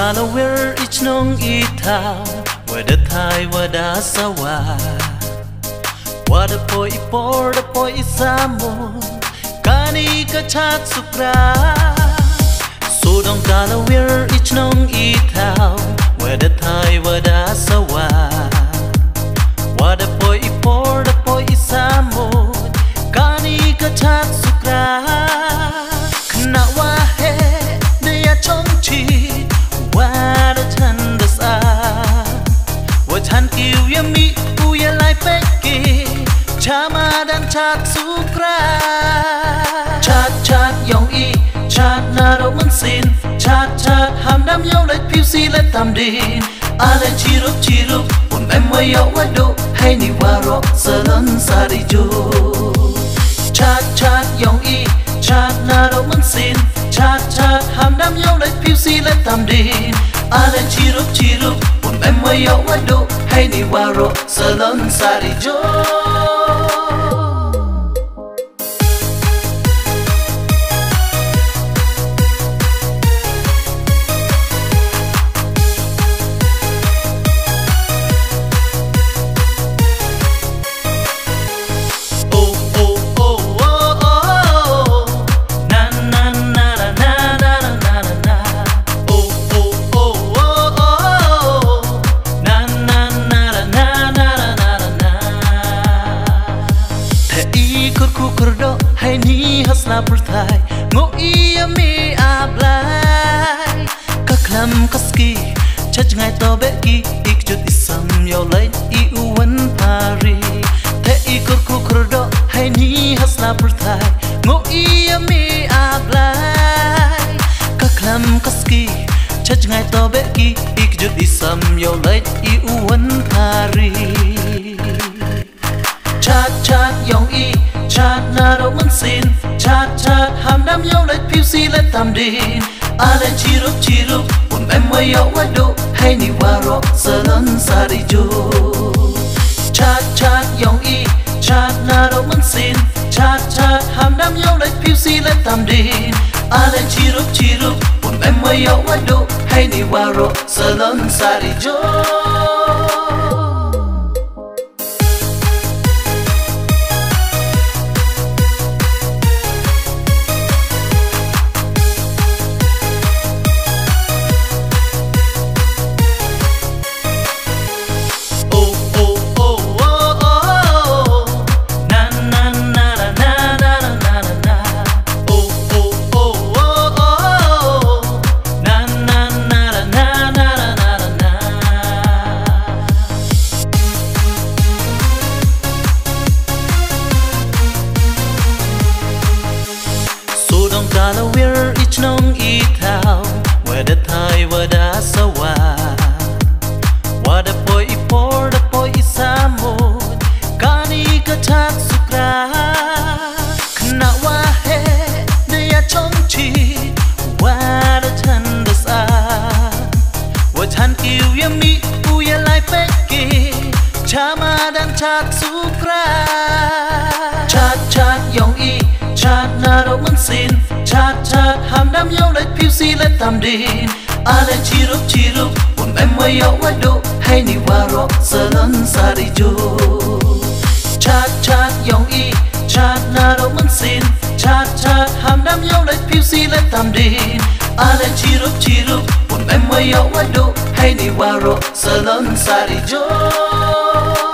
gala where each nong ita wada thai wada sawa wada poi por da poi isamo kani ka chat sukra so dong gala where each nong ita wada thai wada sawa wada poi por da poi isamo kani ka chat sukra kana wa he de ya chong chi wada chan da sa wa chan kiu ya mi u ya lai peki chama dan chat sukra chat chat yong i chat na ro mun sin chat chat ham dam yo lai piu si lai tam din ale chi rup un em wa yo wa do hay ni wa ro salon sa ri jo chat chat yong i chat na ro mun sin chat chat ham dam yo lai piu si lai tam din ale chi rup un em wa yo wa do hay ni wa ro salon sa ri jo hasla perthai ngo ia mi ablai ka klam kaski chach ngai to be ki ik jut isam yo lai I uwan pari te I kur do hai ni hasla perthai ngo ia mi ablai ka klam kaski chach ngai to be ki ik jut isam yo lai I uwan pari chat chat yong I chat na ro mun sin chat chat ham dam yo lai piu si lai tam din ale chi rup un em wa yo wa do hay ni wa ro salon sa ri jo chat chat yong I chat na ro mun sin chat chat ham dam yo lai piu si lai tam din ale chi rup un em wa yo wa do hay ni wa ro salon sa ri jo gala where each nong I thao wada thai wada sawa wada poi por da poi isamo kani ka chat sukra kana wa he de ya chong chi wada chan da sa wa chan kiu ya mi u ya lai peki chama dan chat sukra chat chat yong I chat na ro mun sin chat chat ham dam yo lai piu si lai tam din ale chi rup un em wa yo wa do hay ni wa ro salon sa ri jo chat chat yong I chat na ro mun sin chat chat ham dam yo lai piu si lai tam din ale chi rup un em wa yo wa do hay ni wa ro salon sa ri jo